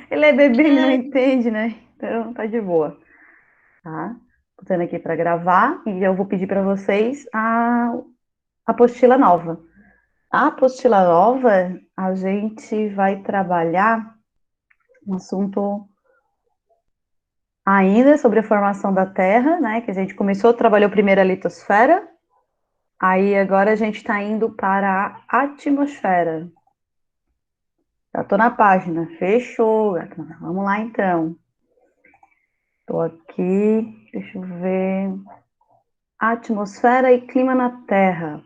Ele é bebê, ele não É, entende, né? Então tá de boa, tá? Botando aqui para gravar e eu vou pedir para vocês a apostila nova. A apostila nova, a gente vai trabalhar um assunto ainda sobre a formação da Terra, né? Que a gente começou, trabalhou primeiro a litosfera, aí agora a gente está indo para a atmosfera. Já tô na página, fechou. Vamos lá então. Tô aqui, deixa eu ver. Atmosfera e clima na Terra.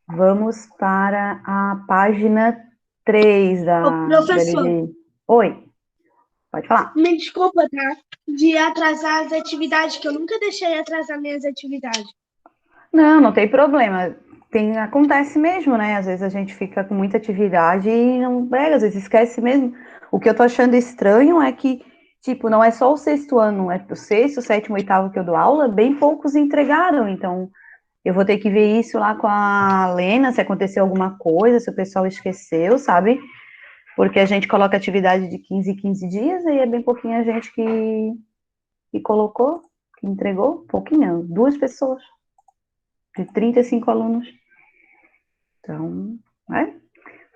Vamos para a página 3 ô, da professor, LDI. Oi, pode falar. me desculpa, tá? De atrasar as atividades, que eu nunca deixei atrasar minhas atividades. Não, não tem problema. Acontece mesmo, né? Às vezes a gente fica com muita atividade e não pega, às vezes esquece mesmo. O que eu tô achando estranho é que, tipo, não é só o sexto ano, é o sexto, sétimo, oitavo que eu dou aula, bem poucos entregaram. Então, eu vou ter que ver isso lá com a Lena, se aconteceu alguma coisa, se o pessoal esqueceu, sabe? Porque a gente coloca atividade de 15 em 15 dias, aí é bem pouquinha gente que colocou, que entregou, pouquinho, duas pessoas, de 35 alunos. Então, né?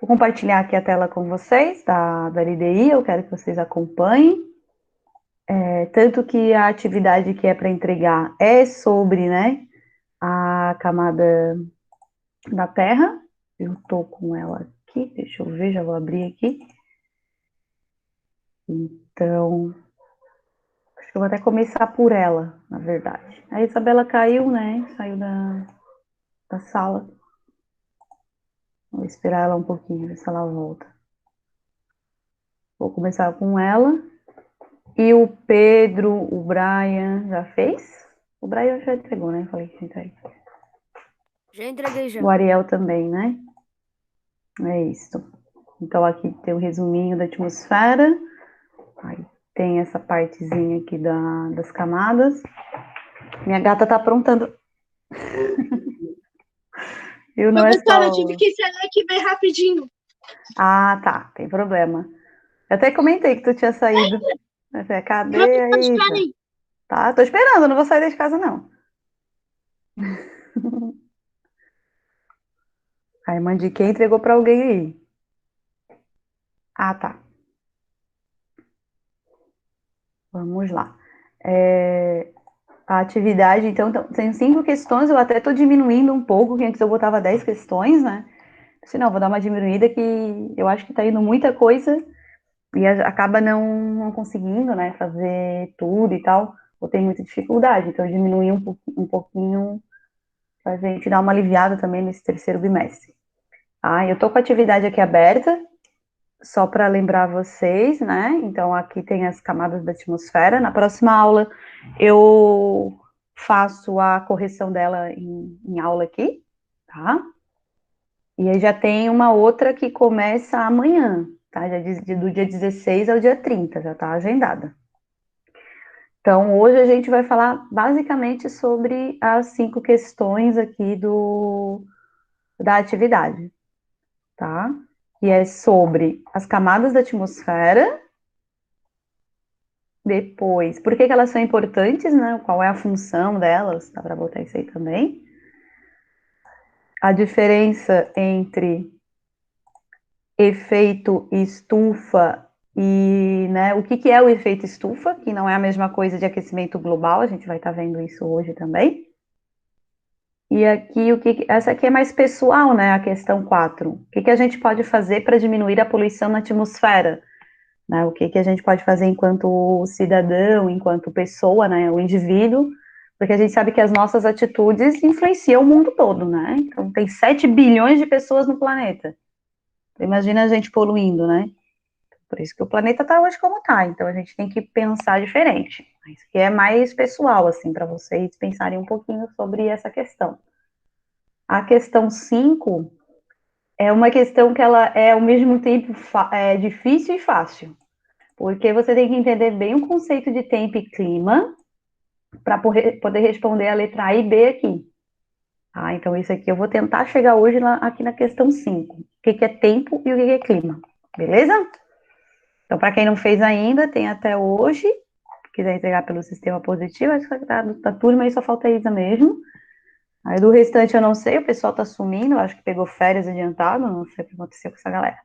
Vou compartilhar aqui a tela com vocês da LDI, eu quero que vocês acompanhem. Tanto que a atividade que é para entregar é sobre, né, a camada da Terra. Eu tô com ela aqui, deixa eu ver, já vou abrir aqui. Então, acho que eu vou até começar por ela, na verdade. A Isabela caiu, né, saiu da sala. Vou esperar ela um pouquinho, ver se ela volta. Vou começar com ela. E o Pedro, o Brian, já fez? O Brian já entregou, né? Falei que entregue. Já entreguei O já. Ariel também, né? É isso. Então aqui tem o resuminho da atmosfera. Aí tem essa partezinha aqui das camadas. Minha gata tá aprontando. Viu? Não é Professor, eu tive só. que sair aqui bem rapidinho. Ah, tá. Tem problema. Eu até comentei que tu tinha saído. Eu falei, cadê a Professor, espera Isa? aí. Tá, tô esperando, não vou sair de casa, não. A irmã de quem entregou pra alguém aí? Ah, tá. Vamos lá. É, a atividade, então, tem 5 questões, eu até estou diminuindo um pouco, que antes eu botava 10 questões, né? Se não, vou dar uma diminuída que eu acho que está indo muita coisa e acaba não conseguindo, né, fazer tudo e tal, ou tem muita dificuldade, então eu diminui um pouquinho para a gente dar uma aliviada também nesse terceiro bimestre. Ah, eu tô com a atividade aqui aberta, só para lembrar vocês, né? Então aqui tem as camadas da atmosfera. Na próxima aula eu faço a correção dela em aula aqui, tá? E aí já tem uma outra que começa amanhã, tá? Do dia 16 ao dia 30, já tá agendada. Então hoje a gente vai falar basicamente sobre as 5 questões aqui da atividade, tá? E é sobre as camadas da atmosfera. Depois, por que que elas são importantes, né? Qual é a função delas? Dá para botar isso aí também. A diferença entre efeito estufa e, né, o que que é o efeito estufa, que não é a mesma coisa de aquecimento global, a gente vai estar vendo isso hoje também. E aqui, essa aqui é mais pessoal, né, a questão 4. O que que a gente pode fazer para diminuir a poluição na atmosfera? Né, o que que a gente pode fazer enquanto cidadão, enquanto pessoa, né, o indivíduo, porque a gente sabe que as nossas atitudes influenciam o mundo todo, né? Então tem 7 bilhões de pessoas no planeta. Imagina a gente poluindo, né? Por isso que o planeta está hoje como está. Então a gente tem que pensar diferente. Isso aqui é mais pessoal, assim, para vocês pensarem um pouquinho sobre essa questão. A questão 5 é uma questão que ela é ao mesmo tempo difícil e fácil. Porque você tem que entender bem o conceito de tempo e clima para poder responder a letra A e B aqui. Ah, então isso aqui eu vou tentar chegar hoje aqui na questão 5. O que que é tempo e o que que é clima? Beleza? Então, para quem não fez ainda, tem até hoje. Se quiser entregar pelo sistema positivo, acho que da turma aí só falta a Isa mesmo. Aí do restante eu não sei, o pessoal tá sumindo, acho que pegou férias adiantado, não sei o que aconteceu com essa galera.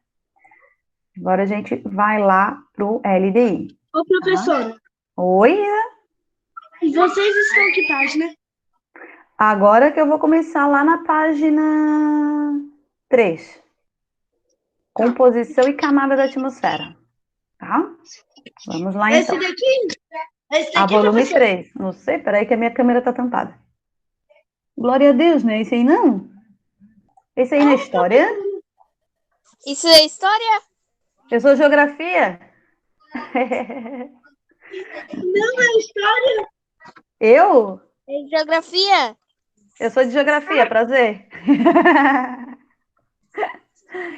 Agora a gente vai lá pro LDI. Ô, professora, Oi, vocês estão que página? agora que eu vou começar lá na página 3. Composição e camada da atmosfera. Tá? Vamos lá então. Esse daqui? Esse daqui, Volume professor? 3. Não sei, peraí que a minha câmera tá tampada. Glória a Deus, né? Esse aí não? Esse aí não é história? Isso é história? Eu sou geografia. Não é história? Eu? É geografia? Eu sou de geografia, prazer.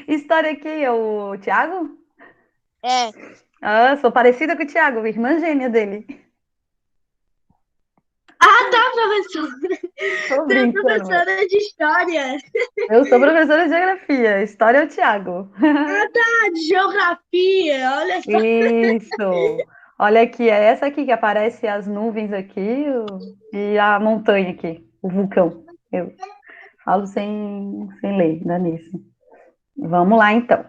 História aqui, o Thiago? É. Ah, sou parecida com o Thiago, irmã gêmea dele. Ah, tá, professora. Tô Você é brincando. professora de história. Eu sou professora de geografia. História é o Thiago. Ah, tá, de geografia. Olha só. Isso. Olha aqui, é essa aqui que aparece as nuvens aqui e a montanha aqui, o vulcão. Eu falo sem ler, dá nisso. Vamos lá, então.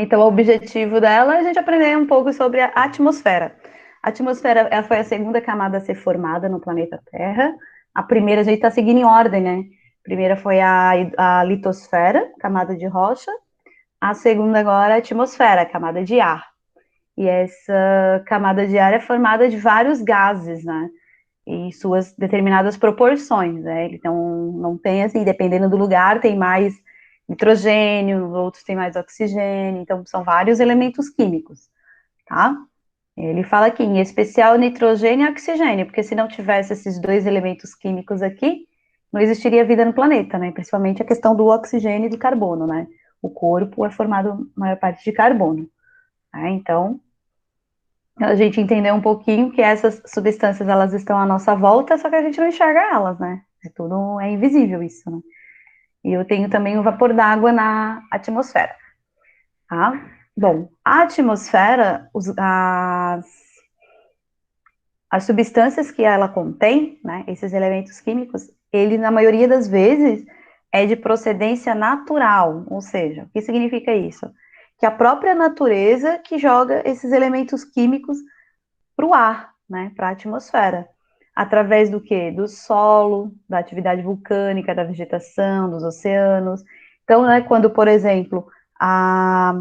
Então, o objetivo dela é a gente aprender um pouco sobre a atmosfera. A atmosfera ela foi a segunda camada a ser formada no planeta Terra. A primeira, a gente está seguindo em ordem, né? A primeira foi a litosfera, camada de rocha. A segunda agora é a atmosfera, camada de ar. E essa camada de ar é formada de vários gases, né? E suas determinadas proporções, né? Então, não tem assim, dependendo do lugar, tem mais nitrogênio, outros tem mais oxigênio, então são vários elementos químicos, tá? Ele fala aqui, em especial nitrogênio e oxigênio, porque se não tivesse esses dois elementos químicos aqui, não existiria vida no planeta, né? Principalmente a questão do oxigênio e do carbono, né? O corpo é formado, a maior parte, de carbono, né? Então, a gente entender um pouquinho que essas substâncias, elas estão à nossa volta, só que a gente não enxerga elas, né? É invisível isso, né? E eu tenho também o vapor d'água na atmosfera, tá? Bom, a atmosfera, as substâncias que ela contém, né, esses elementos químicos, ele, na maioria das vezes, é de procedência natural, ou seja, o que significa isso? Que a própria natureza que joga esses elementos químicos para o ar, né, para a atmosfera. Através do quê? Do solo, da atividade vulcânica, da vegetação, dos oceanos. Então, né, quando, por exemplo, a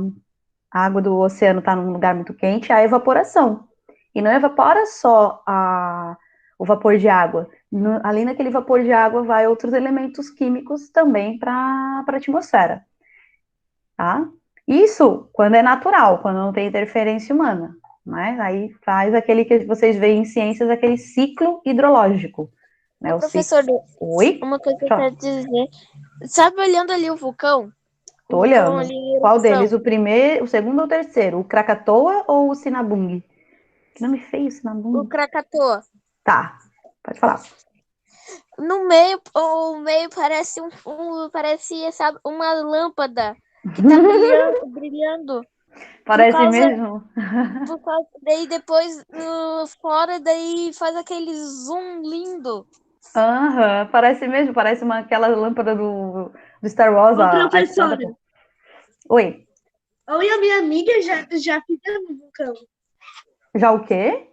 água do oceano está num lugar muito quente, há evaporação. E não evapora só o vapor de água. Ali naquele vapor de água vai outros elementos químicos também para a atmosfera. Tá? Isso quando é natural, quando não tem interferência humana. Né? Aí faz aquele que vocês veem em ciências, aquele ciclo hidrológico. Né? O Professor, Oi? uma coisa que eu Tchau. quero dizer. Sabe, olhando ali o vulcão? Tô O vulcão ali olhando. em Qual erupção. deles? O primeiro, o segundo ou o terceiro? O Krakatoa ou o Sinabung? Que nome feio, O Sinabung. Krakatoa. Tá, pode falar. No meio, o meio parece parece, sabe, uma lâmpada que tá brilhando, brilhando. Parece mesmo? Daí depois fora, daí faz aquele zoom lindo. Aham, parece mesmo, parece aquela lâmpada do Star Wars, Ô, a estrada. professora, Oi, eu e a minha amiga já fizemos vulcão. já o quê?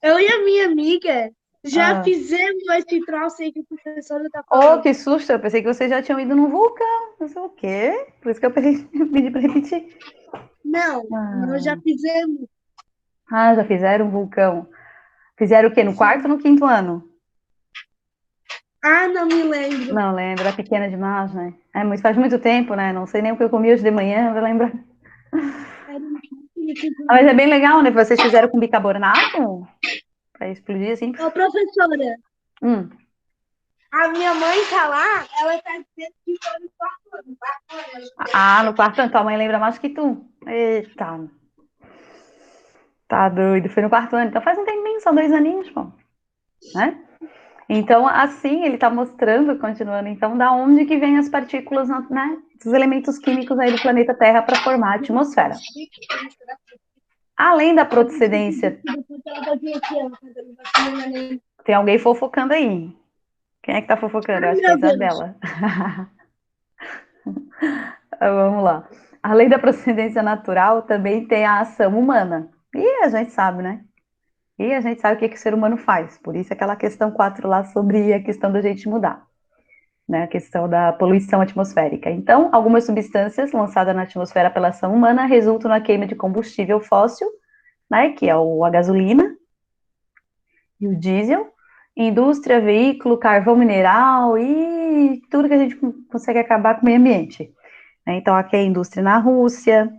Eu e a minha amiga já Ah. fizemos esse troço aí que o professor tá Oh, falando. que susto, eu pensei que vocês já tinham ido num vulcão, não sei o quê, por isso que eu pedi pra repetir. Não, nós já fizemos. Já fizeram um vulcão. Fizeram o quê, no quarto ou no quinto ano? Ah, não me lembro. Não lembro, era pequena demais, né? Faz muito tempo, né? Não sei nem o que eu comi hoje de manhã, vou lembrar. Mas é bem legal, né? Vocês fizeram com bicarbonato? Pra explodir assim. Ô, professora, Hum. a minha mãe tá lá, ela tá dizendo que foi no quarto ano. No quarto ano, tua mãe lembra mais que tu. Eita. Tá doido, foi no quarto ano. Então faz um tempinho, são 2 aninhos, pô. Né? Então, assim, ele está mostrando, continuando, então, da onde que vêm as partículas, né, os elementos químicos aí do planeta Terra para formar a atmosfera. Além da procedência, tem alguém fofocando aí. Quem é que está fofocando? Eu Ai, acho que é a meu Deus. Isabela. Vamos lá. Além da procedência natural, também tem a ação humana. E a gente sabe, né? E a gente sabe o que o ser humano faz. Por isso aquela questão 4 lá sobre a questão da gente mudar, né? A questão da poluição atmosférica. Então, algumas substâncias lançadas na atmosfera pela ação humana resultam na queima de combustível fóssil, né? Que é a gasolina e o diesel, indústria, veículo, carvão mineral e tudo que a gente consegue acabar com o meio ambiente. Então, aqui é a indústria na Rússia,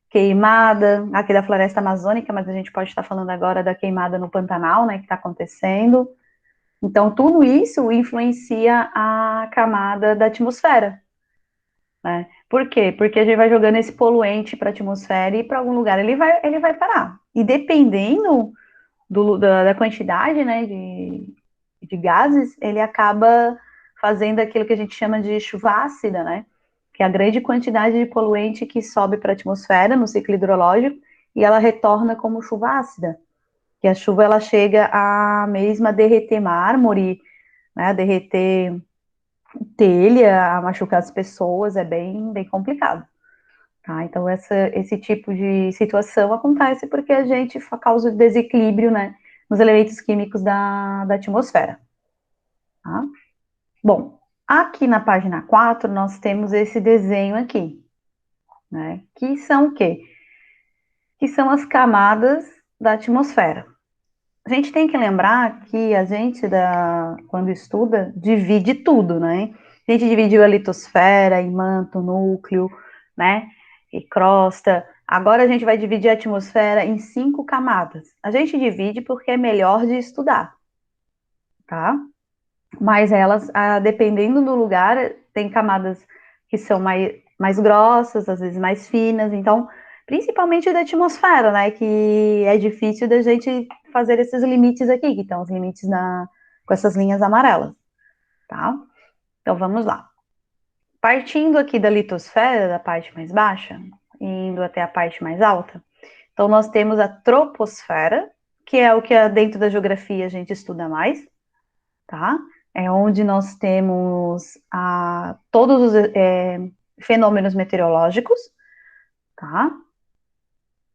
queimada, aqui da floresta amazônica, mas a gente pode estar falando agora da queimada no Pantanal, né, que está acontecendo. Então, tudo isso influencia a camada da atmosfera, né? Por quê? Porque a gente vai jogando esse poluente para a atmosfera e para algum lugar ele vai parar. E dependendo da quantidade, né, de gases, ele acaba fazendo aquilo que a gente chama de chuva ácida, né? Que é a grande quantidade de poluente que sobe para a atmosfera no ciclo hidrológico e ela retorna como chuva ácida. Que a chuva ela chega a mesmo a derreter mármore, né, a derreter telha, a machucar as pessoas, é bem, bem complicado. Tá? Então, esse tipo de situação acontece porque a gente causa desequilíbrio, né, nos elementos químicos da atmosfera. Tá? Bom, aqui na página 4, nós temos esse desenho aqui, né, que são o quê? Que são as camadas da atmosfera. A gente tem que lembrar que a gente, quando estuda, divide tudo, né? A gente dividiu a litosfera em manto, núcleo, né? E crosta. Agora a gente vai dividir a atmosfera em 5 camadas. A gente divide porque é melhor de estudar, tá? Mas elas, dependendo do lugar, tem camadas que são mais grossas, às vezes mais finas. Então, principalmente da atmosfera, né? Que é difícil da gente fazer esses limites aqui, que estão os limites com essas linhas amarelas, tá? Então, vamos lá. Partindo aqui da litosfera, da parte mais baixa, indo até a parte mais alta, então nós temos a troposfera, que é o que dentro da geografia a gente estuda mais, tá? É onde nós temos todos os fenômenos meteorológicos, tá?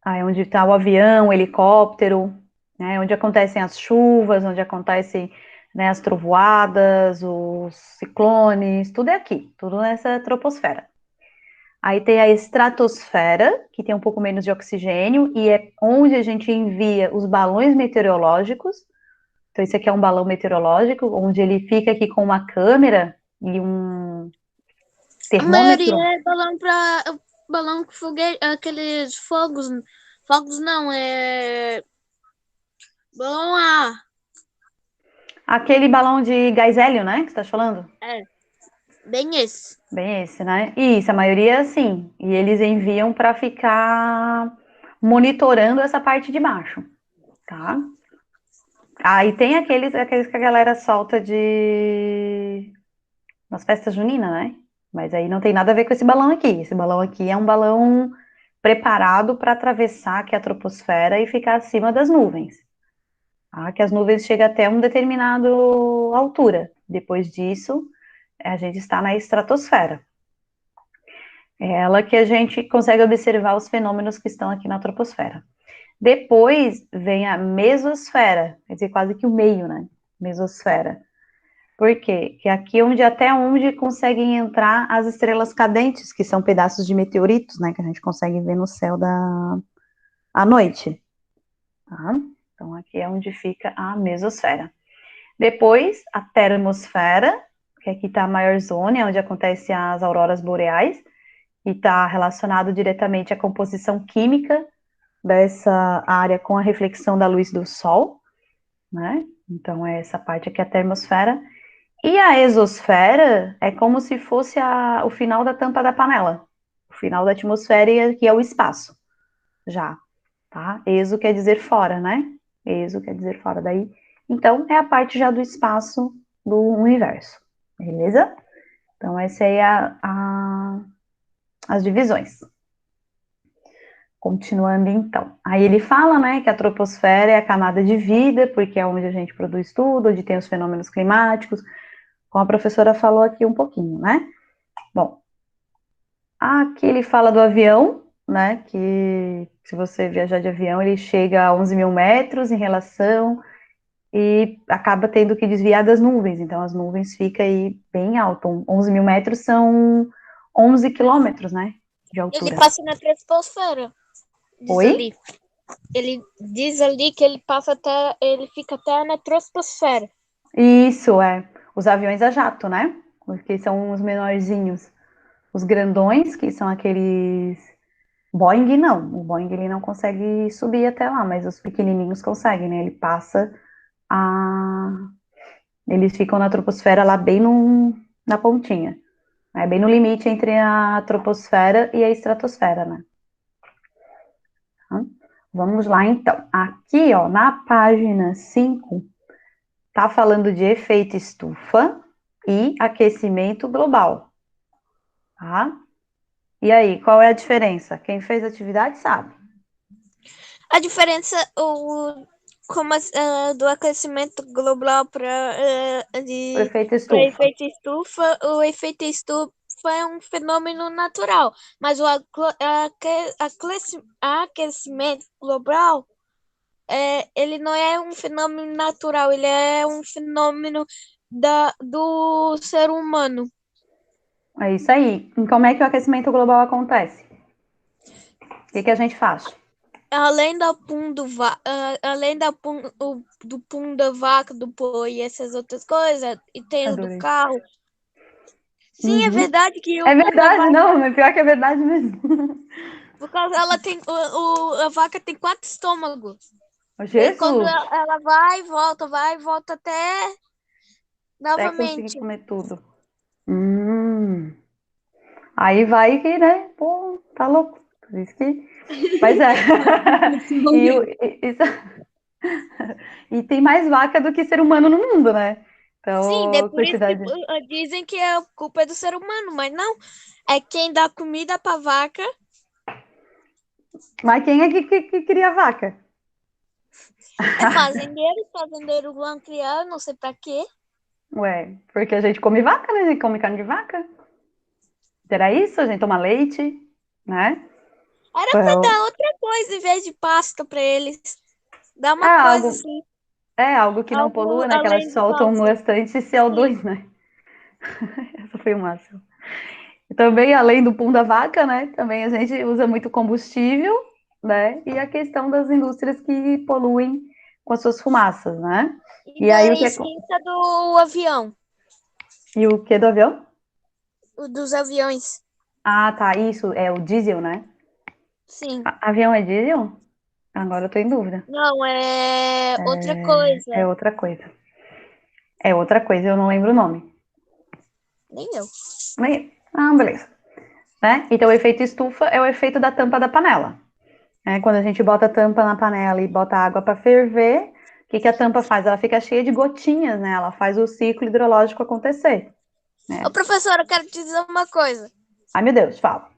Aí onde está o avião, o helicóptero, né? Onde acontecem as chuvas, onde acontecem, né, as trovoadas, os ciclones, tudo é aqui, tudo nessa troposfera. Aí tem a estratosfera, que tem um pouco menos de oxigênio, e é onde a gente envia os balões meteorológicos. Então, esse aqui é um balão meteorológico, onde ele fica aqui com uma câmera e um A maioria termômetro. é balão com foguete, aqueles fogos. Fogos não, é balão a Aquele balão de gás hélio, né, que você está falando? É, bem esse. Bem esse, né? Isso, a maioria sim. E eles enviam para ficar monitorando essa parte de baixo, tá? Aí tem aqueles que a galera solta nas festas juninas, né? Mas aí não tem nada a ver com esse balão aqui. Esse balão aqui é um balão preparado para atravessar aqui a troposfera e ficar acima das nuvens. Tá? Que as nuvens chegam até uma determinada altura. Depois disso, a gente está na estratosfera. É ela que a gente consegue observar os fenômenos que estão aqui na troposfera. Depois vem a mesosfera, quer dizer, quase que o meio, né? Mesosfera. Por quê? Que aqui até onde conseguem entrar as estrelas cadentes, que são pedaços de meteoritos, né? Que a gente consegue ver no céu à noite. Tá? Então, aqui é onde fica a mesosfera. Depois, a termosfera, que aqui está a maior zona, é onde acontecem as auroras boreais, e está relacionado diretamente à composição química dessa área com a reflexão da luz do Sol, né? Então, é essa parte aqui, a termosfera. E a exosfera é como se fosse o final da tampa da panela. O final da atmosfera, que é o espaço, já, tá? Exo quer dizer fora, né? Exo quer dizer fora daí. Então, é a parte já do espaço do universo, beleza? Então, essa aí é as divisões. Continuando, então. Aí ele fala, né, que a troposfera é a camada de vida, porque é onde a gente produz tudo, onde tem os fenômenos climáticos, como a professora falou aqui um pouquinho, né? Bom, aqui ele fala do avião, né, que se você viajar de avião, ele chega a 11 mil metros em relação e acaba tendo que desviar das nuvens, então as nuvens ficam aí bem alto. 11 mil metros são 11 quilômetros, né, de Ele altura. passa na troposfera. Diz Oi? ali. Ele diz ali que ele fica até na troposfera. Isso, é. Os aviões a jato, né? Porque são os menorzinhos. Os grandões, que são aqueles... Boeing, não. O Boeing, ele não consegue subir até lá, mas os pequenininhos conseguem, né? Ele passa a... Eles ficam na troposfera lá bem na pontinha. Né? Bem no limite entre a troposfera e a estratosfera, né? Vamos lá, então. Aqui, ó, na página 5, tá falando de efeito estufa e aquecimento global, tá? E aí, qual é a diferença? Quem fez a atividade sabe. A diferença do aquecimento global para O efeito estufa. efeito estufa, o efeito estufa é um fenômeno natural, mas o aquecimento global ele não é um fenômeno natural, ele é um fenômeno do ser humano. É isso aí. E como é que o aquecimento global acontece? O que a gente faz? Além do pum da vaca, do boi e essas outras coisas, e tem o do Adorei. carro. Sim, é Uhum. verdade que o É pum da verdade, vaca, não, mas pior que é verdade mesmo. por causa ela tem, a vaca tem 4 estômagos. E aí quando Jesus! ela vai e volta até Até conseguir novamente. comer tudo. Aí vai que, né? Pô, tá louco. Por isso que. Mas é. E, e tem mais vaca do que ser humano no mundo, né? Sim, é Então, por isso que quantidade. dizem que a culpa é do ser humano, mas não. É quem dá comida pra vaca. Mas quem é que cria vaca? É fazendeiro, fazendeiro vão criar, não sei pra quê. Ué, porque a gente come vaca, né? A gente come carne de vaca. Será isso? A gente toma leite, né? Era pra Well, dar outra coisa em vez de pasta pra eles. Dar é uma coisa algo, assim, é algo que não algo polua, né? Que elas além de soltam pasta. bastante Sim. CO2, né? Essa foi o máximo. E também, além do pum da vaca, né? Também a gente usa muito combustível, né? E a questão das indústrias que poluem com as suas fumaças, né? E E da aí o que é... essência do avião, E o que do avião? dos aviões. Ah, tá. Isso é o diesel, né? Sim. Avião é diesel? Agora eu tô em dúvida. Não, é outra coisa. É outra coisa. É outra coisa, eu não lembro o nome. Nem eu. Ah, beleza. Né? Então, o efeito estufa é o efeito da tampa da panela. Né? Quando a gente bota a tampa na panela e bota água para ferver, o que a tampa faz? Ela fica cheia de gotinhas, né? Ela faz o ciclo hidrológico acontecer. Ô, Né? professora, eu quero te dizer uma coisa. Ai, meu Deus, fala.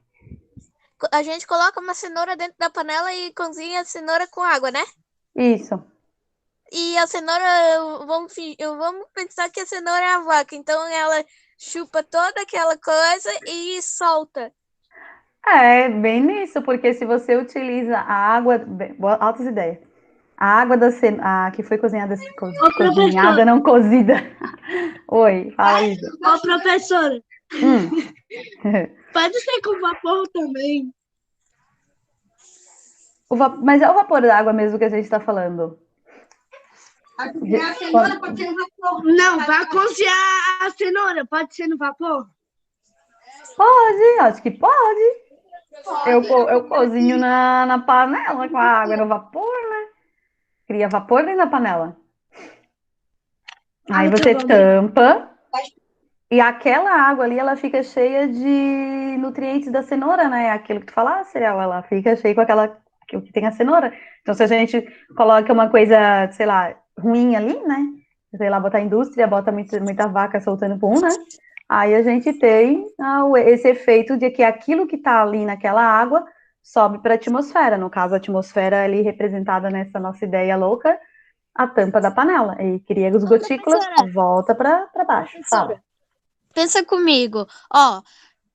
A gente coloca uma cenoura dentro da panela e cozinha a cenoura com água, né? Isso. E a cenoura, vamos pensar que a cenoura é a vaca. Então ela chupa toda aquela coisa e solta. É, bem nisso, porque se você utiliza a água. Altas ideias. A água que foi cozinhada, Ô, professor, cozinhada, não cozida. Oi, fala, Isa. ô, professora, Hum. pode ser com vapor também. Mas é o vapor da água mesmo que a gente está falando. Não, vai cozinhar a cenoura, pode ser no vapor? Pode, acho que pode. Eu cozinho na panela com a água no vapor, né? Cria vapor dentro da panela. Aí Tá você bom. tampa e aquela água ali, ela fica cheia de nutrientes da cenoura, né? Aquilo que tu falasse, ela fica cheia com aquela que tem a cenoura. Então, se a gente coloca uma coisa, sei lá, ruim ali, né? sei lá, botar indústria, bota muita vaca soltando pum, né? Aí a gente tem esse efeito de que aquilo que está ali naquela água sobe para a atmosfera. No caso, a atmosfera ali representada nessa nossa ideia louca, a tampa da panela. E cria as Ô, gotículas, professora, volta para baixo. Fala. professora, pensa comigo. Ó,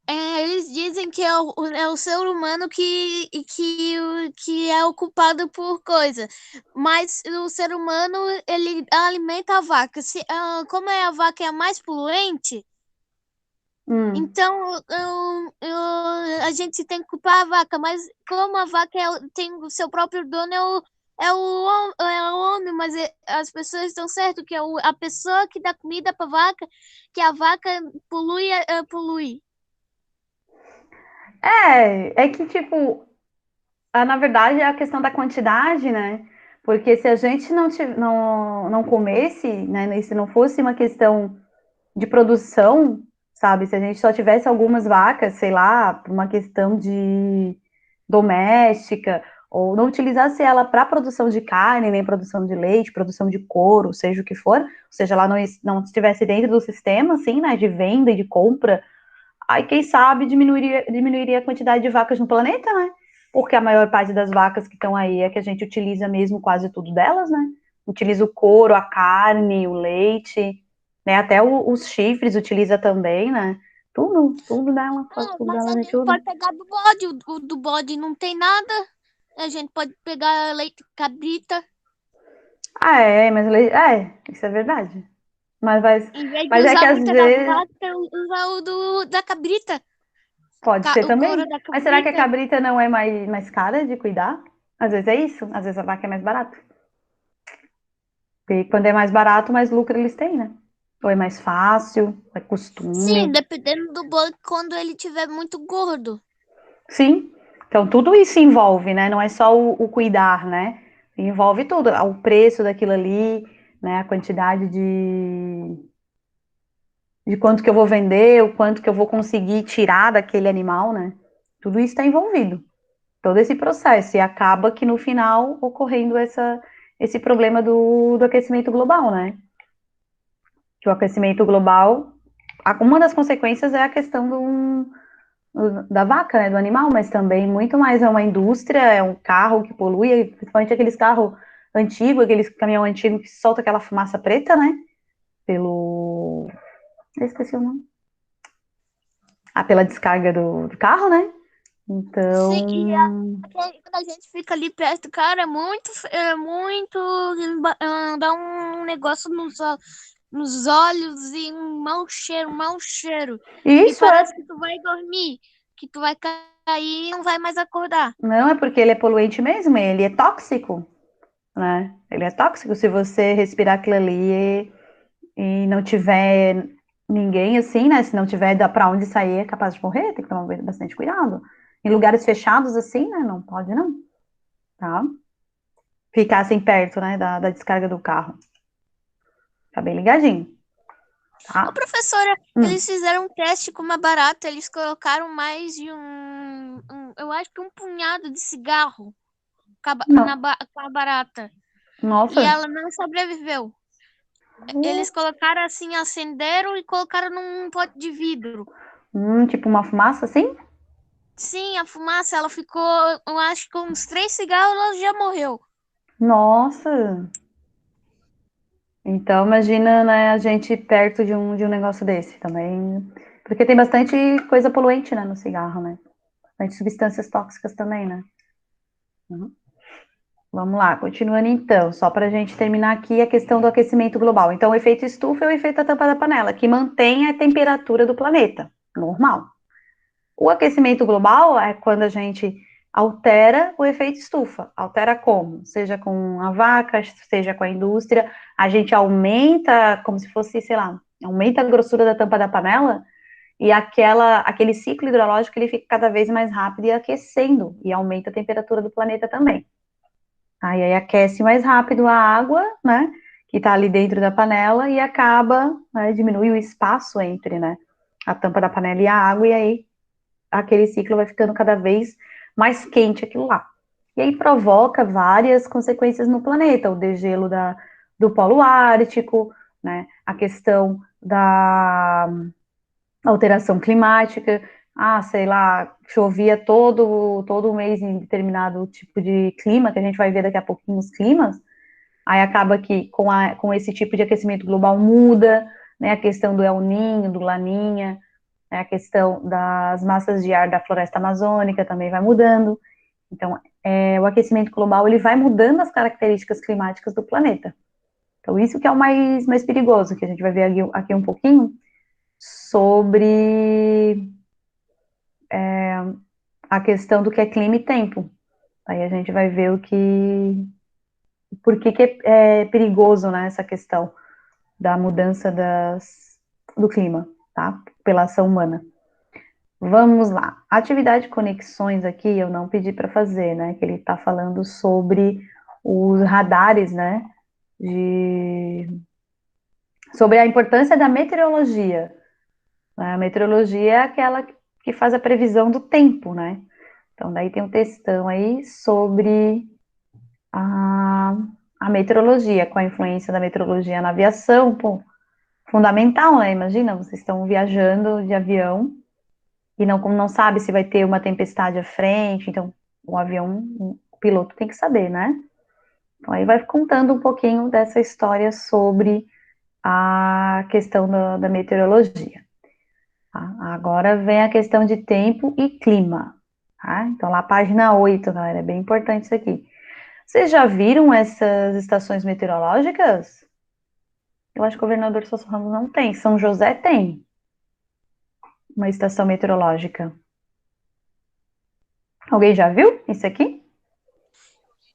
eles dizem que é o ser humano que é o culpado por coisa, mas o ser humano ele alimenta a vaca. Como a vaca é a mais poluente, Hum. então a gente tem que culpar a vaca, mas como a vaca tem o seu próprio dono, é o homem, mas as pessoas estão certas que é a pessoa que dá comida para vaca, que a vaca polui. É que, tipo, na verdade é a questão da quantidade, né? Porque se a gente não comesse, né, e se não fosse uma questão de produção, sabe? Se a gente só tivesse algumas vacas, sei lá, por uma questão de doméstica, ou não utilizasse ela para produção de carne, nem produção de leite, produção de couro, seja o que for, ou seja, ela não estivesse dentro do sistema, assim, né, de venda e de compra, aí quem sabe diminuiria a quantidade de vacas no planeta, né? Porque a maior parte das vacas que estão aí é que a gente utiliza mesmo quase tudo delas, né? Utiliza o couro, a carne, o leite, né? Até os chifres utiliza também, né? Tudo dela, quase Não, tudo mas dela a a gente gente usa. pode pegar do bode. O do bode não tem nada. A gente pode pegar leite cabrita. Isso é verdade. Mas, vai, Em vez de mas é que usar às muita da vezes vaca, usar da cabrita. pode ser O couro também. da Mas será que a cabrita. cabrita não é mais cara de cuidar? Às vezes é isso, às vezes a vaca é mais barata. E quando é mais barato, mais lucro eles têm, né? Ou é mais fácil, é Sim, costume. dependendo do bode, quando ele tiver muito gordo. Sim. Então tudo isso envolve, né? Não é só o cuidar, né? Envolve tudo. O preço daquilo ali, né? A quantidade de quanto que eu vou vender, o quanto que eu vou conseguir tirar daquele animal, né? Tudo isso está envolvido. Todo esse processo. E acaba que no final ocorrendo esse problema do aquecimento global, né? Que o aquecimento global, uma das consequências é a questão da vaca, né, do animal, mas também muito mais é uma indústria, é um carro que polui, principalmente aqueles carros antigos, aqueles caminhão antigo que solta aquela fumaça preta, né? Pelo. Eu esqueci o nome. Pela descarga do carro, né? Sim, Então. quando a gente fica ali perto, cara, é muito, dá um negócio nos olhos e um mau cheiro. E Isso é. parece que tu vai dormir, que tu vai cair e não vai mais acordar. Não, é porque ele é poluente mesmo, ele é tóxico, né? Ele é tóxico se você respirar aquilo ali e não tiver ninguém assim, né? Se não tiver para onde sair, é capaz de morrer, tem que tomar bastante cuidado. Em lugares fechados assim, né? Não pode não, tá? Ficar assim perto, né, da descarga do carro. Tá bem ligadinho, Ô, tá? professora, Hum, eles fizeram um teste com uma barata, eles colocaram mais de eu acho que um punhado de cigarro não. com a barata. E Nossa, ela não sobreviveu. Eles colocaram assim, acenderam e colocaram num pote de vidro. tipo uma fumaça assim? Sim, a fumaça, ela ficou, eu acho que com uns 3 cigarros ela já morreu. Nossa. Então imagina, né, a gente perto de um negócio desse também. Porque tem bastante coisa poluente, né, no cigarro, né? Bastante substâncias tóxicas também, né? Uhum. Vamos lá, continuando então, só para a gente terminar aqui a questão do aquecimento global. Então, o efeito estufa é o efeito da tampa da panela, que mantém a temperatura do planeta, normal. O aquecimento global é quando a gente altera o efeito estufa. Altera como? Seja com a vaca, seja com a indústria, a gente aumenta, como se fosse, sei lá, aumenta a grossura da tampa da panela e aquele ciclo hidrológico ele fica cada vez mais rápido e aquecendo, e aumenta a temperatura do planeta também. Aí aquece mais rápido a água, né, que está ali dentro da panela e acaba, né, diminui o espaço entre, né, a tampa da panela e a água, e aí aquele ciclo vai ficando cada vez mais quente aquilo lá. E aí provoca várias consequências no planeta, o degelo do Polo Ártico, né? A questão da alteração climática, sei lá, chovia todo mês em determinado tipo de clima, que a gente vai ver daqui a pouquinho os climas, aí acaba que com esse tipo de aquecimento global muda, né, a questão do El Niño, do Laninha, né, a questão das massas de ar da floresta amazônica também vai mudando, então o aquecimento global ele vai mudando as características climáticas do planeta. Então isso que é o mais perigoso, que a gente vai ver aqui um pouquinho, sobre a questão do que é clima e tempo. Aí a gente vai ver por que é perigoso, né, essa questão da mudança do clima, tá? Pela ação humana. Vamos lá. Atividade de conexões aqui eu não pedi para fazer, né? Que ele está falando sobre os radares, né? Sobre a importância da meteorologia. A meteorologia é aquela que faz a previsão do tempo, né? Então, daí tem um textão aí sobre a meteorologia, com a influência da meteorologia na aviação, pô, fundamental, né? Imagina, vocês estão viajando de avião e não sabe se vai ter uma tempestade à frente, então o piloto tem que saber, né? Então aí vai contando um pouquinho dessa história sobre a questão da meteorologia. Tá? Agora vem a questão de tempo e clima. Tá? Então lá página 8, galera, é bem importante isso aqui. Vocês já viram essas estações meteorológicas? Eu acho que o governador Celso Ramos não tem. São José tem uma estação meteorológica. Alguém já viu isso aqui?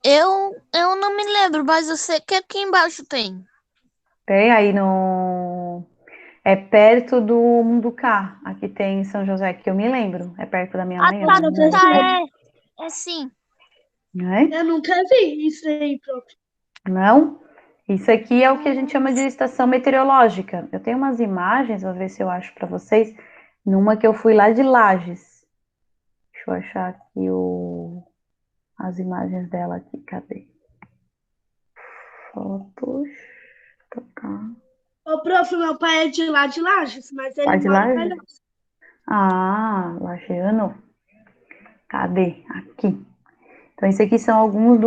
Eu não me lembro, mas eu sei que aqui embaixo tem. Tem aí no. É perto do Munducá. Aqui tem em São José, que eu me lembro. É perto da minha Ah, mãe, eu tá, não me lembro. Professora, é sim. Né? eu nunca vi isso aí, prof. Não? Isso aqui é o que a gente chama de estação meteorológica. Eu tenho umas imagens, vou ver se eu acho para vocês. Numa que eu fui lá de Lages. Deixa eu achar aqui as imagens dela aqui. Cadê? Fotos. Tá. Ô, prof, meu pai é de lá de Lages, mas Lá ele de mora em Lages? Palhoça. Lagiano. Cadê? Aqui. Então, esses aqui são alguns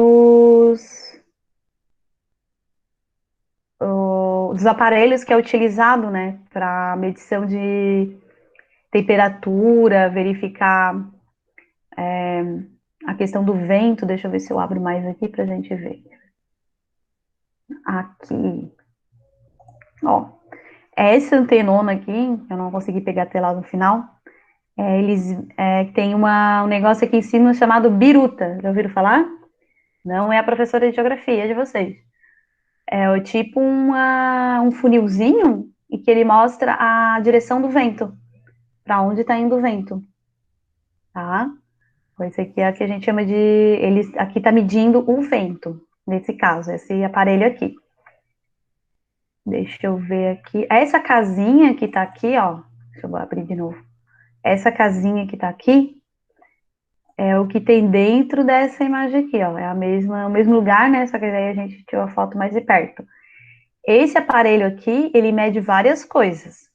dos aparelhos que é utilizado, né, para medição de temperatura, verificar a questão do vento. Deixa eu ver se eu abro mais aqui para a gente ver. Aqui. Ó, essa antenona aqui, eu não consegui pegar até lá no final. Eles têm um negócio aqui em cima chamado biruta. Já ouviram falar? Não é a professora de geografia de vocês. É tipo um funilzinho e que ele mostra a direção do vento, para onde está indo o vento, tá? Esse aqui é a que a gente chama de, aqui está medindo o vento, nesse caso, esse aparelho aqui. Deixa eu ver aqui. Essa casinha que está aqui, ó, deixa eu abrir de novo. Essa casinha que está aqui é o que tem dentro dessa imagem aqui, ó. É o mesmo lugar, né? Só que daí a gente tirou a foto mais de perto. Esse aparelho aqui, ele mede várias coisas,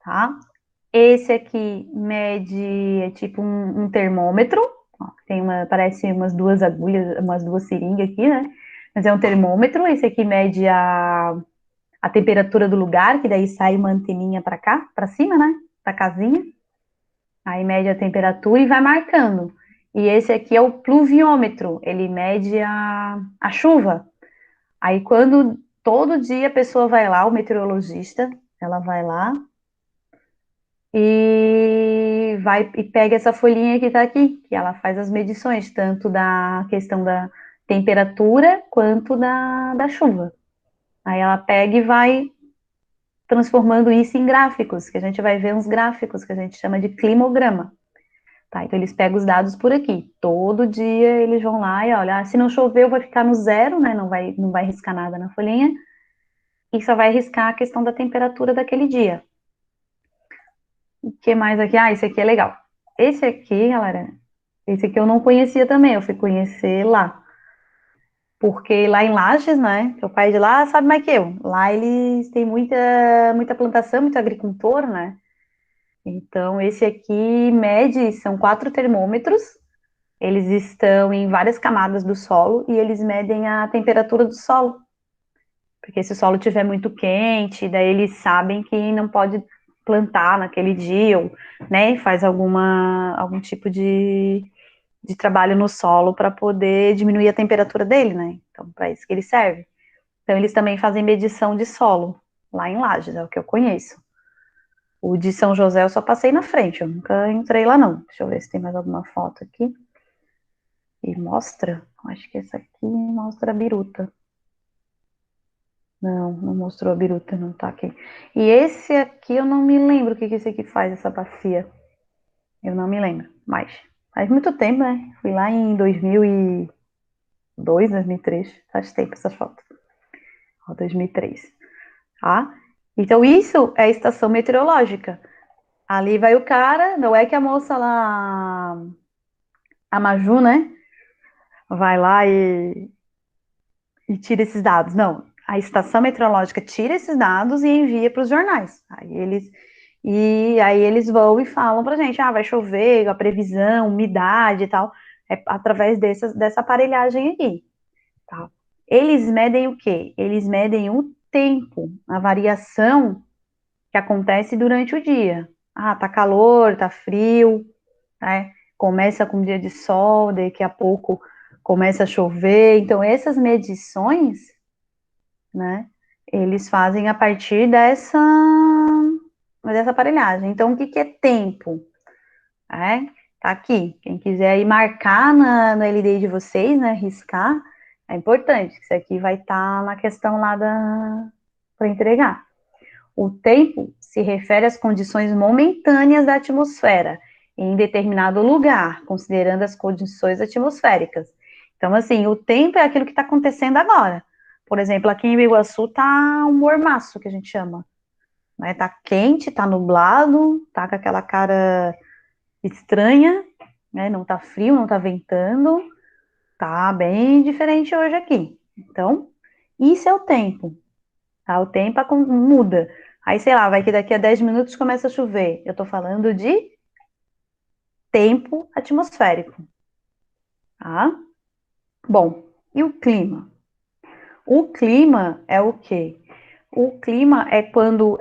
tá? Esse aqui mede, é tipo um termômetro, ó, parece umas duas agulhas, umas duas seringas aqui, né? Mas é um termômetro. Esse aqui mede a temperatura do lugar, que daí sai uma anteninha para cá, para cima, né? Pra casinha. Aí mede a temperatura e vai marcando. E esse aqui é o pluviômetro, ele mede a chuva. Aí quando todo dia a pessoa vai lá, o meteorologista, ela vai lá e pega essa folhinha que está aqui, que ela faz as medições, tanto da questão da temperatura quanto da chuva. Aí ela pega e vai transformando isso em gráficos, que a gente vai ver uns gráficos que a gente chama de climograma. Tá, então eles pegam os dados por aqui. Todo dia eles vão lá e olha, se não chover, vai ficar no zero, né? Não vai riscar nada na folhinha, e só vai riscar a questão da temperatura daquele dia. O que mais aqui? Esse aqui é legal. Esse aqui, galera, esse aqui eu não conhecia também, eu fui conhecer lá. porque lá em Lages, né, que o pai de lá sabe mais que eu, lá eles têm muita plantação, muito agricultor, né, então esse aqui mede, são 4 termômetros, eles estão em várias camadas do solo e eles medem a temperatura do solo, porque se o solo estiver muito quente, daí eles sabem que não pode plantar naquele dia, ou, né, faz algum tipo de trabalho no solo para poder diminuir a temperatura dele, né? Então, para isso que ele serve. Então, eles também fazem medição de solo, lá em Lages, é o que eu conheço. O de São José eu só passei na frente, eu nunca entrei lá não. Deixa eu ver se tem mais alguma foto aqui. E mostra, acho que essa aqui mostra a biruta. Não mostrou a biruta, não tá aqui. E esse aqui eu não me lembro o que esse aqui faz, essa bacia. Eu não me lembro, mas faz muito tempo, né? Fui lá em 2002, 2003, faz tempo essas fotos. Ó, 2003, tá? Então isso é a estação meteorológica. Ali vai o cara, não é que a moça lá, a Maju, né? Vai lá e tira esses dados. Não, a estação meteorológica tira esses dados e envia para os jornais. Aí eles vão e falam pra gente, vai chover, a previsão, umidade e tal, é através dessa aparelhagem aí, tá? Eles medem o quê? Eles medem o tempo, a variação que acontece durante o dia. Tá calor, tá frio, né? Começa com um dia de sol, daqui a pouco começa a chover. Então, essas medições, né, eles fazem a partir dessa aparelhagem. Então, o que é tempo? Tá aqui. Quem quiser aí marcar no LDI de vocês, né, riscar, é importante. Isso aqui vai estar na questão lá para entregar. O tempo se refere às condições momentâneas da atmosfera em determinado lugar, considerando as condições atmosféricas. Então, assim, o tempo é aquilo que está acontecendo agora. Por exemplo, aqui em Biguaçu tá um mormaço, que a gente chama. Né? Tá quente, tá nublado, tá com aquela cara estranha, né? Não tá frio, não tá ventando, tá bem diferente hoje aqui. Então, isso é o tempo, tá? O tempo muda. Aí, sei lá, vai que daqui a 10 minutos começa a chover. Eu tô falando de tempo atmosférico, tá? Bom, e o clima? O clima é o quê? O clima é quando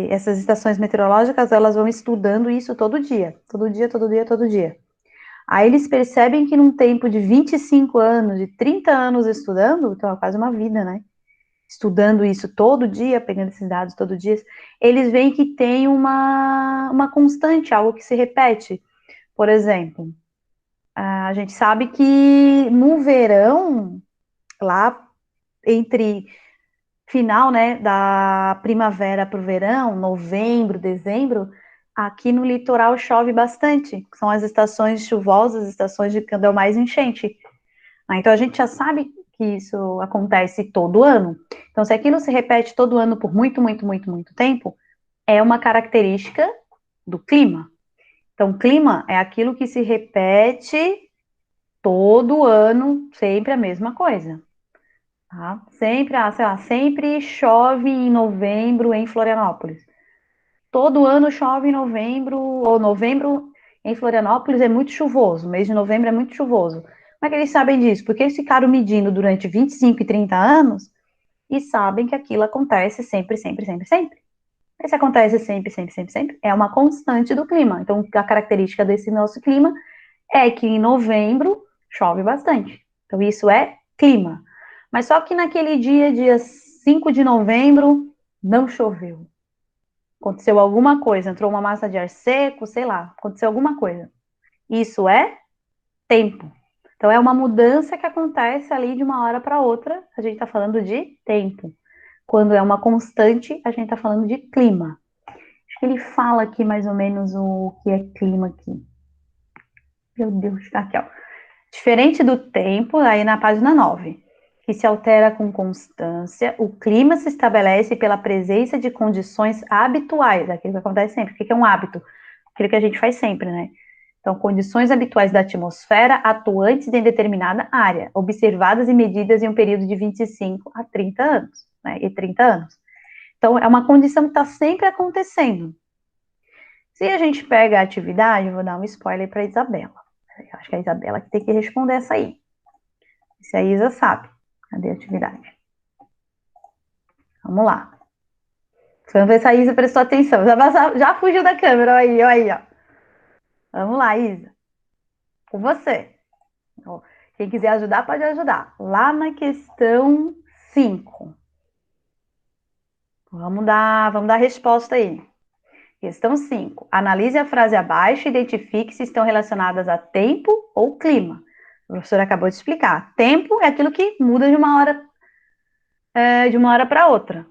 essas estações meteorológicas, elas vão estudando isso todo dia, todo dia, todo dia, todo dia. Aí eles percebem que num tempo de 25 anos, de 30 anos estudando, então é quase uma vida, né? Estudando isso todo dia, pegando esses dados todo dia, eles veem que tem uma constante, algo que se repete. Por exemplo, a gente sabe que no verão, lá entre final, né, da primavera para o verão, novembro, dezembro, aqui no litoral chove bastante. São as estações chuvosas, estações de quando é mais enchente. Então a gente já sabe que isso acontece todo ano. Então, se aquilo se repete todo ano por muito, muito, muito, muito tempo, é uma característica do clima. Então, clima é aquilo que se repete todo ano, sempre a mesma coisa. Tá? Sempre, sei lá, sempre chove em novembro em Florianópolis. Todo ano chove em novembro, ou novembro em Florianópolis é muito chuvoso, mês de novembro é muito chuvoso. Como é que eles sabem disso? Porque eles ficaram medindo durante 25 e 30 anos e sabem que aquilo acontece sempre, sempre, sempre, sempre. E se acontece sempre, sempre, sempre, sempre, é uma constante do clima. Então, a característica desse nosso clima é que em novembro chove bastante. Então, isso é clima. Mas só que naquele dia 5 de novembro, não choveu. Aconteceu alguma coisa, entrou uma massa de ar seco, sei lá, aconteceu alguma coisa. Isso é tempo. Então, é uma mudança que acontece ali de uma hora para outra. A gente está falando de tempo. Quando é uma constante, a gente está falando de clima. Acho que ele fala aqui mais ou menos o que é clima aqui. Meu Deus, tá aqui, ó. Diferente do tempo, aí na página 9, que se altera com constância, o clima se estabelece pela presença de condições habituais, aquilo que acontece sempre. O que é um hábito? Aquilo que a gente faz sempre, né? Então, condições habituais da atmosfera atuantes em determinada área, observadas e medidas em um período de 25 a 30 anos, né? E 30 anos. Então, é uma condição que está sempre acontecendo. Se a gente pega a atividade, eu vou dar um spoiler para a Isabela. Eu acho que é a Isabela que tem que responder essa aí. Se a Isa sabe. Cadê a atividade? Vamos lá. Vamos ver se a Isa prestou atenção. Já fugiu da câmera, aí, ó. Vamos lá, Isa. Com você. Quem quiser ajudar, pode ajudar. Lá na questão 5. Vamos dar a resposta aí. Questão 5. Analise a frase abaixo e identifique se estão relacionadas a tempo ou clima. A professora acabou de explicar. Tempo é aquilo que muda de uma hora para outra.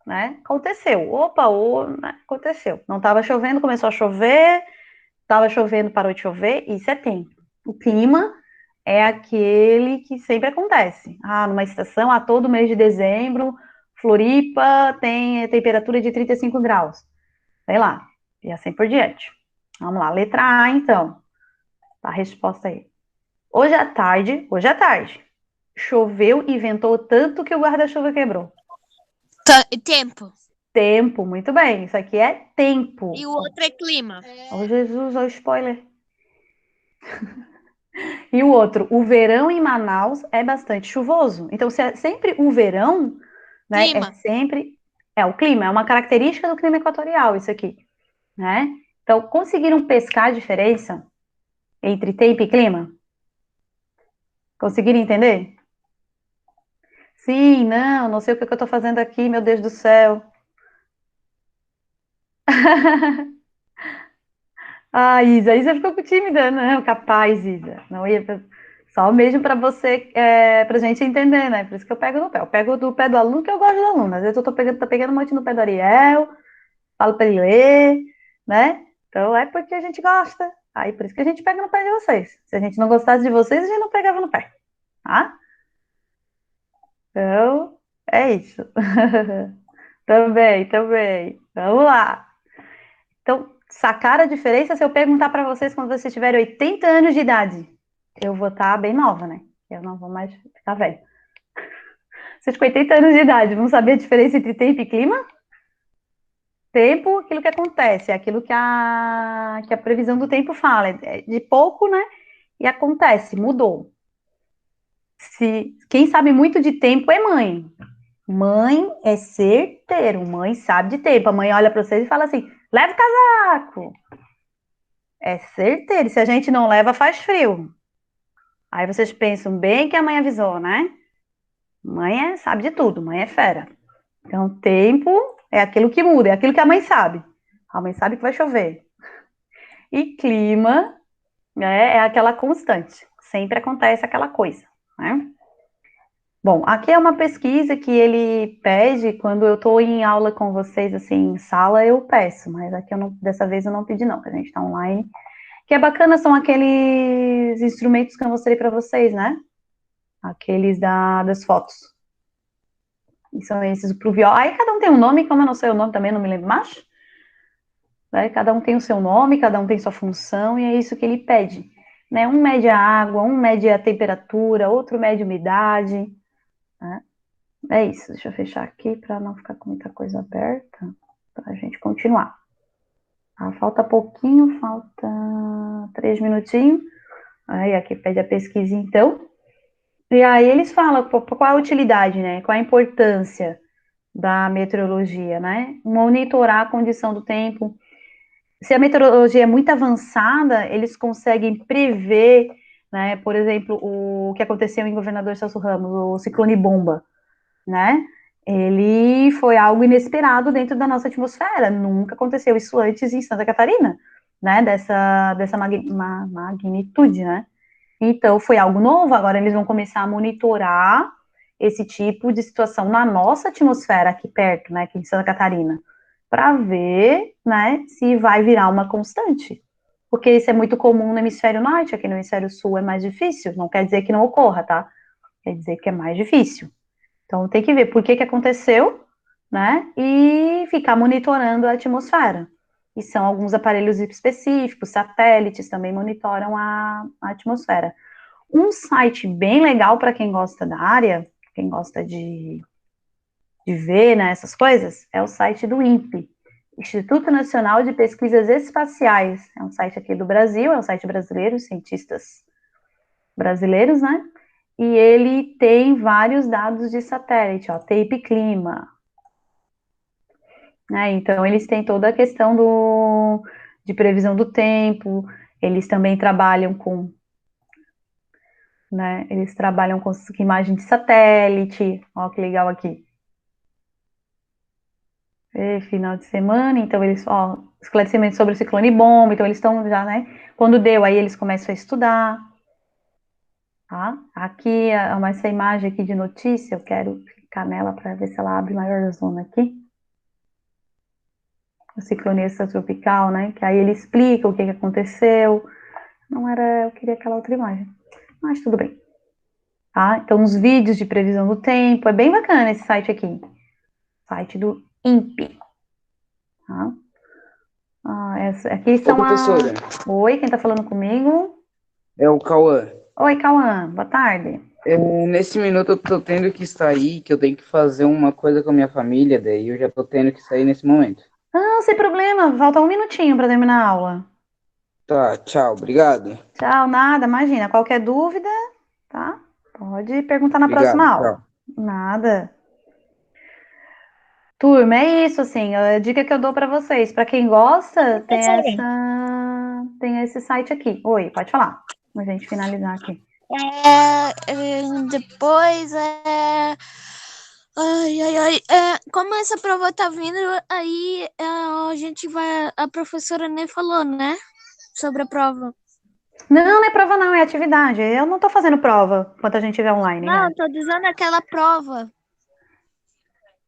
Né? Aconteceu. Aconteceu. Não estava chovendo, começou a chover. Estava chovendo, parou de chover. Isso é tempo. O clima é aquele que sempre acontece. Numa estação, todo mês de dezembro, Floripa tem temperatura de 35 graus. Sei lá. E assim por diante. Vamos lá. Letra A, então. A resposta aí. Hoje à tarde, choveu e ventou tanto que o guarda-chuva quebrou. Tempo. Tempo, muito bem. Isso aqui é tempo. E o outro é clima. Oh, Jesus, olha o spoiler. E o outro, o verão em Manaus é bastante chuvoso. Então, se é sempre o verão, né? Clima. O clima, é uma característica do clima equatorial, isso aqui, né? Então, conseguiram pescar a diferença entre tempo e clima? Conseguiram entender? Sim, não sei o que eu tô fazendo aqui, meu Deus do céu. Isa ficou tímida, não, capaz, Isa. Não ia, só mesmo para você, pra gente entender, né? Por isso que eu pego no pé. Eu pego do pé do aluno que eu gosto do aluno. Às vezes eu tô pegando um monte no pé do Ariel, falo para ele ler, né? Então é porque a gente gosta. Aí por isso que a gente pega no pé de vocês. Se a gente não gostasse de vocês, a gente não pegava no pé, tá? Então, é isso. Também. Vamos lá. Então, sacar a diferença se eu perguntar para vocês quando vocês tiverem 80 anos de idade. Eu vou estar bem nova, né? Eu não vou mais ficar velha. Vocês com 80 anos de idade vão saber a diferença entre tempo e clima? Tempo, aquilo que acontece, é aquilo que a previsão do tempo fala. É de pouco, né? E acontece, mudou. Quem sabe muito de tempo é mãe. Mãe é certeiro, mãe sabe de tempo. A mãe olha para vocês e fala assim: leva o casaco. É certeiro. Se a gente não leva, faz frio. Aí vocês pensam bem que a mãe avisou, né? Mãe sabe de tudo, mãe é fera. Então, tempo é aquilo que muda, é aquilo que a mãe sabe. A mãe sabe que vai chover. E clima, né, é aquela constante. Sempre acontece aquela coisa, né? Bom, aqui é uma pesquisa que ele pede quando eu estou em aula com vocês, assim, em sala, eu peço, mas aqui dessa vez eu não pedi não, porque a gente está online. Que é bacana, são aqueles instrumentos que eu mostrei para vocês, né? Aqueles das fotos. E são esses pro viola. Aí cada um tem um nome, como eu não sei o nome também, não me lembro mais. Né? Cada um tem o seu nome, cada um tem sua função, e é isso que ele pede. Né? Um mede a água, um mede a temperatura, outro mede a umidade. Né? É isso, deixa eu fechar aqui para não ficar com muita coisa aberta, para a gente continuar. Falta pouquinho, falta 3 minutinhos. Aí aqui pede a pesquisa, então. E aí eles falam qual a utilidade, né? Qual a importância da meteorologia, né? Monitorar a condição do tempo. Se a meteorologia é muito avançada, eles conseguem prever, né? Por exemplo, o que aconteceu em Governador Celso Ramos, o ciclone bomba, né? Ele foi algo inesperado dentro da nossa atmosfera. Nunca aconteceu isso antes em Santa Catarina, né? Dessa magnitude, né? Então, foi algo novo, agora eles vão começar a monitorar esse tipo de situação na nossa atmosfera aqui perto, né, aqui em Santa Catarina, para ver, né, se vai virar uma constante. Porque isso é muito comum no hemisfério norte, aqui no hemisfério sul é mais difícil, não quer dizer que não ocorra, tá? Quer dizer que é mais difícil. Então, tem que ver por que aconteceu, né, e ficar monitorando a atmosfera. e são alguns aparelhos específicos, satélites também monitoram a atmosfera. Um site bem legal para quem gosta da área, quem gosta de ver, né, essas coisas, é o site do INPE, Instituto Nacional de Pesquisas Espaciais. É um site aqui do Brasil, é um site brasileiro, cientistas brasileiros, né? E ele tem vários dados de satélite, ó, tempo e clima. Né? Então, eles têm toda a questão de previsão do tempo, eles também trabalham com, né, eles trabalham com imagem de satélite, ó que legal aqui. Final de semana, então eles, ó, esclarecimento sobre o ciclone bomba, então eles estão já, né, quando deu, aí eles começam a estudar, tá? Aqui, essa imagem aqui de notícia, eu quero clicar nela para ver se ela abre maior zona aqui. O ciclone extratropical, né, que aí ele explica o que aconteceu. Não era, eu queria aquela outra imagem, mas tudo bem. Tá? Então, os vídeos de previsão do tempo, é bem bacana esse site aqui. Site do INPE. Tá? Aqui Ô, são professora, Oi, quem tá falando comigo? é o Cauã. Oi, Cauã, boa tarde. Nesse minuto eu tô tendo que sair, que eu tenho que fazer uma coisa com a minha família, daí eu já tô tendo que sair nesse momento. Não, sem problema, falta um minutinho para terminar a aula. Tá, tchau, obrigado. Tchau, nada, imagina, qualquer dúvida, tá? Pode perguntar na Obrigado, próxima aula. tchau. Nada. Turma, é isso, assim, a dica que eu dou para vocês, para quem gosta, tem esse site aqui. Oi, pode falar, pra gente finalizar aqui. Depois como essa prova tá vindo, aí a gente vai. A professora nem falou, né? Sobre a prova. Não é prova não, é atividade. Eu não tô fazendo prova enquanto a gente estiver online, né? Não, tô dizendo aquela prova.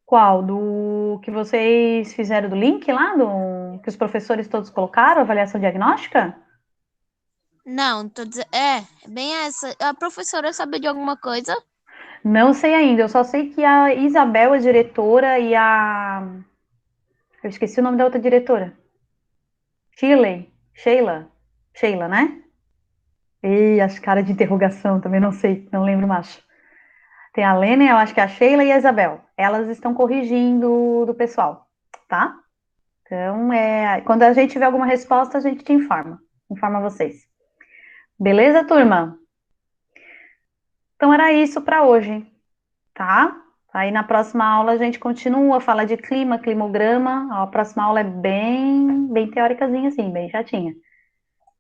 Qual? Do que vocês fizeram do link lá, que os professores todos colocaram, avaliação diagnóstica? Não, tô dizendo. Bem essa. A professora sabe de alguma coisa? Não sei ainda, eu só sei que a Isabel é diretora e eu esqueci o nome da outra diretora. Sheila, né? E as caras de interrogação, também não sei, não lembro mais. Tem a Lena, eu acho que é a Sheila e a Isabel. Elas estão corrigindo do pessoal, tá? Então, quando a gente tiver alguma resposta, a gente te informa vocês. Beleza, turma? Então era isso para hoje, tá? Aí na próxima aula a gente continua a falar de clima, climograma. A próxima aula é bem teóricazinha assim, bem chatinha.